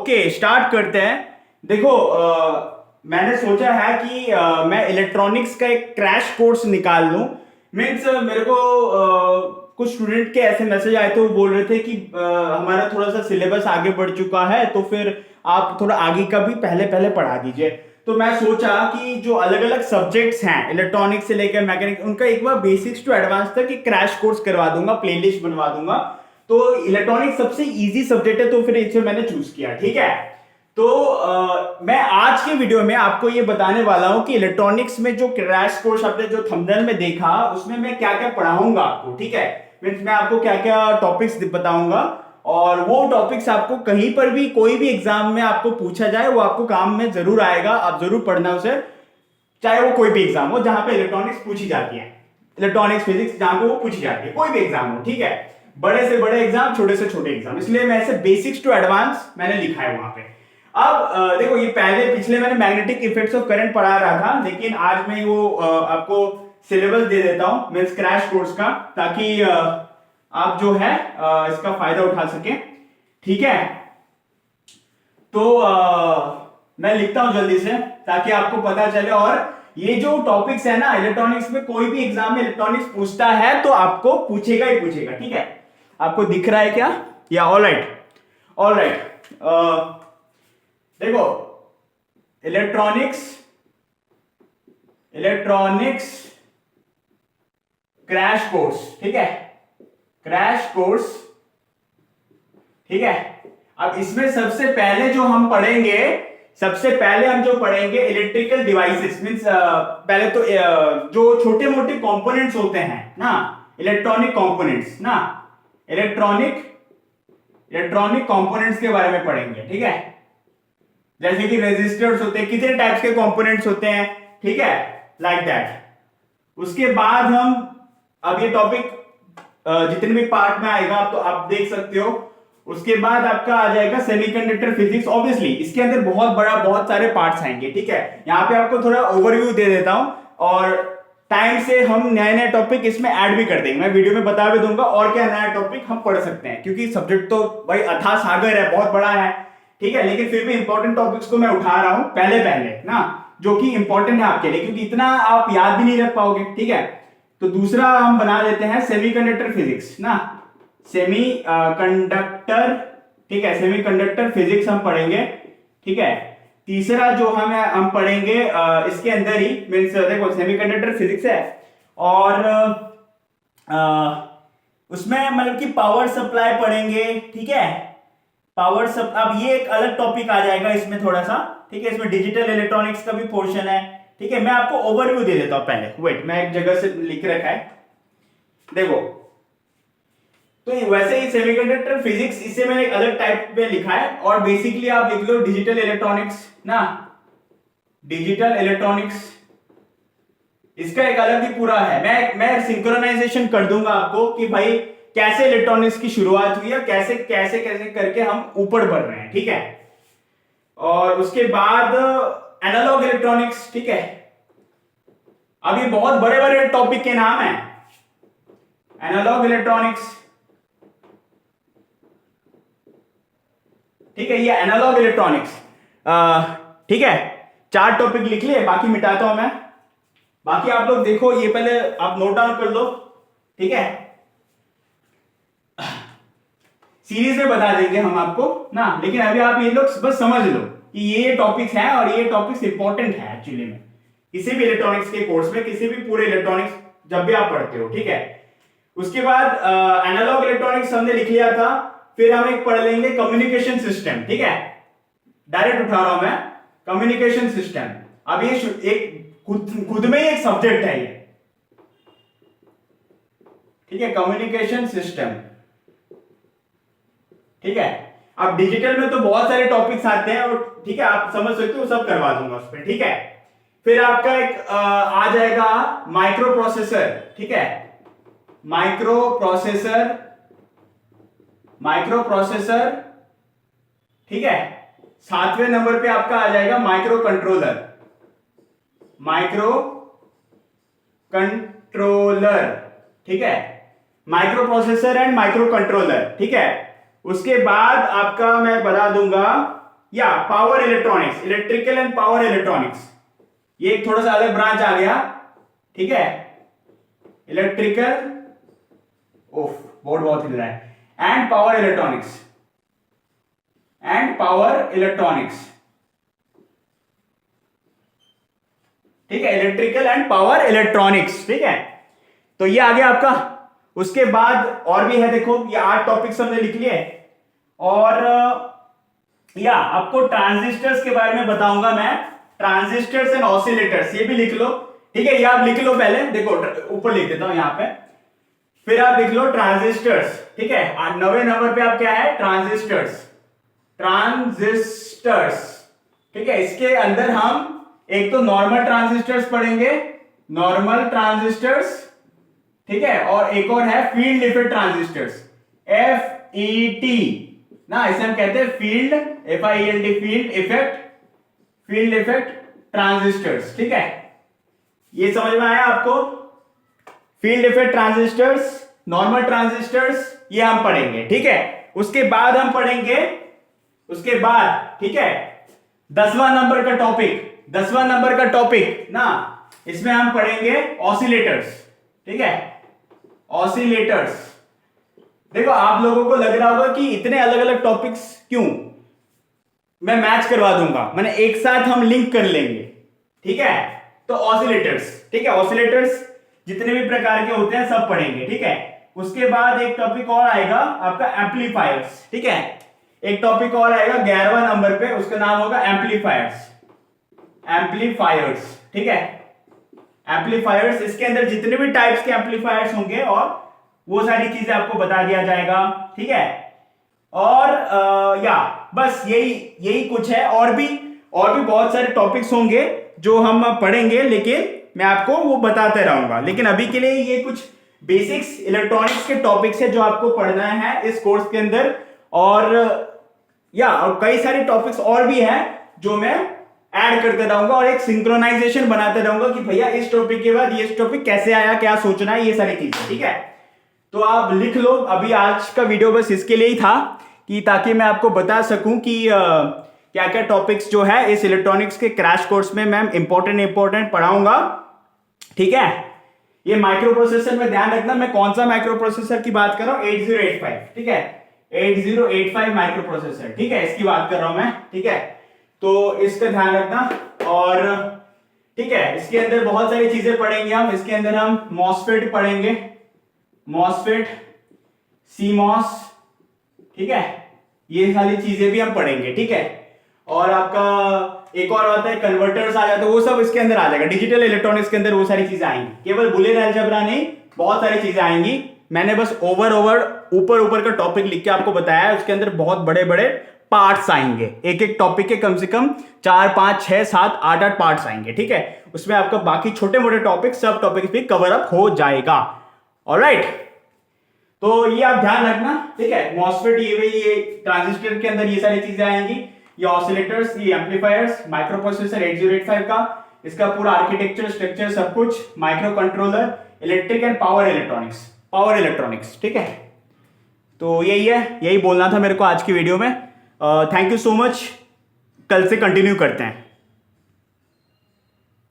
Okay, start करते हैं। देखो, मैंने सोचा है कि मैं इलेक्ट्रॉनिक्स का एक क्रैश कोर्स निकाल लूं। मीन्स मेरे को कुछ स्टूडेंट के ऐसे मैसेज आए थे, वो बोल रहे थे कि हमारा थोड़ा सा सिलेबस आगे बढ़ चुका है, तो फिर आप थोड़ा आगे का भी पहले पहले पढ़ा दीजिए। तो मैं सोचा कि जो अलग अलग सब्जेक्ट्स हैं इलेक्ट्रॉनिक्स से लेकर मैकेनिक, उनका एक बार बेसिक्स टू एडवांस तक एक क्रैश कोर्स करवा दूंगा, प्लेलिस्ट बनवा दूंगा। तो इलेक्ट्रॉनिक्स सबसे इजी सब्जेक्ट है, तो फिर इसे मैंने चूज किया। ठीक है, तो मैं आज के वीडियो में आपको ये बताने वाला हूं कि इलेक्ट्रॉनिक्स में जो क्रैश कोर्स आपने जो थंबनेल में देखा, उसमें मैं क्या क्या पढ़ाऊंगा आपको। ठीक है, मीन्स मैं आपको क्या क्या टॉपिक्स बताऊंगा, और वो टॉपिक्स आपको कहीं पर भी कोई भी एग्जाम में आपको पूछा जाए, वो आपको काम में जरूर आएगा। आप जरूर पढ़ना उसे, चाहे वो कोई भी एग्जाम हो जहां पे इलेक्ट्रॉनिक्स पूछी जाती है, इलेक्ट्रॉनिक्स फिजिक्स जहां पे वो पूछी जाती है, कोई भी एग्जाम हो। ठीक है, बड़े से बड़े एग्जाम, छोटे से छोटे एग्जाम, इसलिए मैं ऐसे बेसिक्स टू एडवांस मैंने लिखा है वहां पे। अब देखो, ये पहले पिछले मैंने मैग्नेटिक इफेक्ट्स ऑफ करंट पढ़ा रहा था, लेकिन आज मैं वो आपको सिलेबस दे देता हूं, मींस क्रैश कोर्स का, ताकि आप जो है इसका फायदा उठा सके। ठीक है, तो मैं लिखता हूं जल्दी से ताकि आपको पता चले। और ये जो टॉपिक्स है ना इलेक्ट्रॉनिक्स में, कोई भी एग्जाम में इलेक्ट्रॉनिक्स पूछता है तो आपको पूछेगा ही पूछेगा। ठीक है, आपको दिख रहा है क्या? या ऑल राइट, ऑल राइट। देखो, इलेक्ट्रॉनिक्स इलेक्ट्रॉनिक्स क्रैश कोर्स। ठीक है, क्रैश कोर्स। ठीक है, अब इसमें सबसे पहले जो हम पढ़ेंगे, सबसे पहले हम जो पढ़ेंगे इलेक्ट्रिकल डिवाइसेस, मींस पहले तो जो छोटे मोटे कंपोनेंट्स होते हैं ना, इलेक्ट्रॉनिक कंपोनेंट्स ना, इलेक्ट्रॉनिक कंपोनेंट्स के बारे में पढ़ेंगे। ठीक है, जैसे कि रेजिस्टर्स होते हैं, कितने टाइप्स के कंपोनेंट्स होते हैं। ठीक है, लाइक दैट। उसके बाद हम, अब ये टॉपिक जितने भी पार्ट में आएगा तो आप देख सकते हो। उसके बाद आपका आ जाएगा सेमीकंडक्टर फिजिक्स। ऑब्वियसली इसके अंदर बहुत सारे पार्ट्स आएंगे। ठीक है, यहाँ पे आपको थोड़ा ओवरव्यू दे देता हूं, और टाइम से हम नए नए टॉपिक इसमें ऐड भी कर देंगे। मैं वीडियो में बता भी दूंगा और क्या नया टॉपिक हम पढ़ सकते हैं, क्योंकि सब्जेक्ट तो भाई अथाह सागर है, बहुत बड़ा है। ठीक है, लेकिन फिर भी इंपॉर्टेंट टॉपिक्स को मैं उठा रहा हूं पहले पहले ना, जो कि इंपॉर्टेंट है आपके लिए, क्योंकि इतना आप याद भी नहीं रख पाओगे। ठीक है, तो दूसरा हम बना लेते हैं सेमीकंडक्टर फिजिक्स ना, सेमी कंडक्टर। ठीक है, सेमीकंडक्टर फिजिक्स हम पढ़ेंगे। ठीक है, तीसरा जो हम पढ़ेंगे इसके अंदर ही, मींस देखो सेमीकंडक्टर फिजिक्स है, और उसमें मतलब कि पावर सप्लाई पढ़ेंगे। ठीक है, पावर सब, अब ये एक अलग टॉपिक आ जाएगा इसमें थोड़ा सा। ठीक है, इसमें डिजिटल इलेक्ट्रॉनिक्स का भी पोर्शन है। ठीक है, मैं आपको ओवरव्यू दे देता हूं पहले। वेट, मैं एक जगह से लिख रखा है, देखो। तो वैसे ही सेमीकंडक्टर फिजिक्स, इसे मैंने एक अलग टाइप में लिखा है, और बेसिकली आप लिख लो डिजिटल इलेक्ट्रॉनिक्स ना, डिजिटल इलेक्ट्रॉनिक्स, इसका एक अलग ही पूरा है। मैं सिंक्रोनाइजेशन कर दूंगा आपको कि भाई कैसे इलेक्ट्रॉनिक्स की शुरुआत हुई है, कैसे कैसे कैसे करके हम ऊपर बढ़ रहे हैं। ठीक है, और उसके बाद एनालॉग इलेक्ट्रॉनिक्स। ठीक है, अब ये बहुत बड़े बड़े टॉपिक के नाम हैं, एनालॉग इलेक्ट्रॉनिक्स। ठीक है, ये एनालॉग इलेक्ट्रॉनिक्स। ठीक है, 4 टॉपिक लिख लिए, बाकी मिटाता हूं मैं। बाकी आप लोग देखो, ये पहले आप नोट डाउन कर लो। ठीक है, सीरीज में बता देंगे हम आपको ना, लेकिन अभी आप ये लोग बस समझ लो कि ये टॉपिक्स हैं, और ये टॉपिक्स इंपॉर्टेंट है एक्चुअली में, किसी भी इलेक्ट्रॉनिक्स के कोर्स में, किसी भी पूरे इलेक्ट्रॉनिक्स जब भी आप पढ़ते हो। ठीक है, उसके बाद एनालॉग इलेक्ट्रॉनिक्स हमने लिख लिया था। फिर हम एक पढ़ लेंगे कम्युनिकेशन सिस्टम। ठीक है, डायरेक्ट उठा रहा हूं मैं, कम्युनिकेशन सिस्टम। अब ये एक खुद में ही एक सब्जेक्ट है ये। ठीक है, कम्युनिकेशन सिस्टम। ठीक है, अब डिजिटल में तो बहुत सारे टॉपिक्स आते हैं, और ठीक है आप समझ सकते हो, सब करवा दूंगा उस पर। ठीक है, फिर आपका एक आ जाएगा माइक्रो प्रोसेसर। ठीक है, माइक्रो प्रोसेसर। ठीक है, 7वें नंबर पे आपका आ जाएगा माइक्रो कंट्रोलर। ठीक है, micro processor and micro controller. ठीक है, उसके बाद आपका मैं बता दूंगा या power electronics, electrical and power electronics, ये एक थोड़ा सा अलग ब्रांच आ गया, ठीक है। इलेक्ट्रिकल, ओफ बोर्ड बहुत हिल रहा है, and power electronics, and power electronics, ठीक है, इलेक्ट्रिकल एंड पावर इलेक्ट्रॉनिक्स, ठीक है। तो ये आ गया आपका। उसके बाद और भी है, देखो ये 8 टॉपिक्स हमने लिख लिए। और या आपको ट्रांजिस्टर्स के बारे में बताऊंगा मैं, ट्रांजिस्टर्स एंड ऑसिलेटर्स, ये भी लिख लो, ठीक है। ये आप लिख लो पहले, देखो ऊपर लिख देता हूं यहां पे, फिर आप लिख लो ट्रांजिस्टर्स, ठीक है। 9वें नंबर पे आप क्या है, ट्रांजिस्टर्स, ट्रांजिस्टर्स, ठीक है। इसके अंदर हम एक तो नॉर्मल ट्रांजिस्टर्स पढ़ेंगे, नॉर्मल ट्रांजिस्टर्स, ठीक है, और एक और है फील्ड इफेक्ट ट्रांजिस्टर्स, FET ना, इसे हम कहते हैं field, FIELD, field effect, field effect transistors, ठीक है। ये समझ में आया आपको? Field effect transistors, normal transistors, ये हम पढ़ेंगे, ठीक है। उसके बाद हम पढ़ेंगे, उसके बाद, ठीक है, 10वां नंबर का टॉपिक, 10वां नंबर का टॉपिक ना, इसमें हम पढ़ेंगे ऑसिलेटर्स, ठीक है, ऑसिलेटर्स। देखो आप लोगों को लग रहा होगा कि इतने अलग अलग टॉपिक्स क्यों, मैं मैच करवा दूंगा, मैंने एक साथ हम लिंक कर लेंगे, ठीक है। तो ऑसिलेटर्स, ठीक है, ऑसिलेटर्स जितने भी प्रकार के होते हैं सब पढ़ेंगे, ठीक है। उसके बाद एक टॉपिक और आएगा आपका एम्पलीफायर्स, ठीक है। एक टॉपिक और आएगा 11वां नंबर पे, उसका नाम होगा एम्पलीफायर्स, एम्पलीफायर्स, ठीक है। एम्पलीफायर्स, इसके अंदर जितने भी टाइप्स के एम्पलीफायर्स होंगे और वो सारी चीजें आपको बता दिया जाएगा, ठीक है। और या बस यही कुछ है, और भी बहुत सारे टॉपिक्स होंगे जो हम पढ़ेंगे, लेकिन मैं आपको वो बताते रहूंगा। लेकिन अभी के लिए ये कुछ बेसिक्स इलेक्ट्रॉनिक्स के टॉपिक्स है जो आपको पढ़ना है इस कोर्स के अंदर। और कई सारे टॉपिक्स और भी हैं जो मैं ऐड करते रहूंगा और एक सिंक्रोनाइजेशन बनाते रहूंगा कि भैया इस टॉपिक के बाद ये टॉपिक कैसे आया, क्या सोचना है, ये सारी चीजें, ठीक है। तो आप लिख लो। अभी आज का वीडियो बस इसके लिए ही था कि ताकि मैं आपको बता सकूं कि क्या क्या टॉपिक्स जो है इस इलेक्ट्रॉनिक्स के क्रैश कोर्स में मैं इंपॉर्टेंट पढ़ाऊंगा, ठीक है। ये माइक्रो प्रोसेसर में ध्यान रखना, मैं कौन सा माइक्रो प्रोसेसर की बात कर रहा हूं, 8085, ठीक है, 8085 माइक्रो प्रोसेसर, ठीक है, इसकी बात कर रहा हूं मैं, ठीक है। तो इसका ध्यान रखना। और ठीक है, इसके अंदर बहुत सारी चीजें पढ़ेंगे हम। इसके अंदर हम मॉसफेट पढ़ेंगे, मॉसफेट, सीमॉस, ठीक है, ये सारी चीजें भी हम पढ़ेंगे, ठीक है। और आपका एक और आता है कन्वर्टर्स आ जाते हैं, वो सब इसके अंदर आ जाएगा। डिजिटल इलेक्ट्रॉनिक्स के अंदर वो सारी चीजें आएंगी, केवल बुलियन अलजेब्रा नहीं, बहुत सारी चीजें आएंगी। मैंने बस ऊपर का टॉपिक लिख के आपको बताया है, उसके अंदर बहुत बड़े बड़े पार्ट्स आएंगे, एक एक टॉपिक के कम से कम 4, 5, 6, 7, 8 पार्ट्स आएंगे, ठीक है। उसमें आपका बाकी छोटे मोटे टॉपिक, सब टॉपिक्स भी कवर अप हो जाएगा। ऑलराइट, तो ये आप ध्यान रखना, ठीक है। मॉसफेट, ये ट्रांजिस्टर के अंदर ये सारी चीजें आएंगी, ये ऑसिलेटर्स, ये एम्पलीफायर्स, माइक्रो प्रोसेसर 8085 का, इसका पूरा आर्किटेक्चर, स्ट्रक्चर, सब कुछ, micro controller, electric and power electronics, ठीक है। तो यही बोलना था मेरे को आज की वीडियो में। थैंक यू सो मच, कल से कंटिन्यू करते हैं।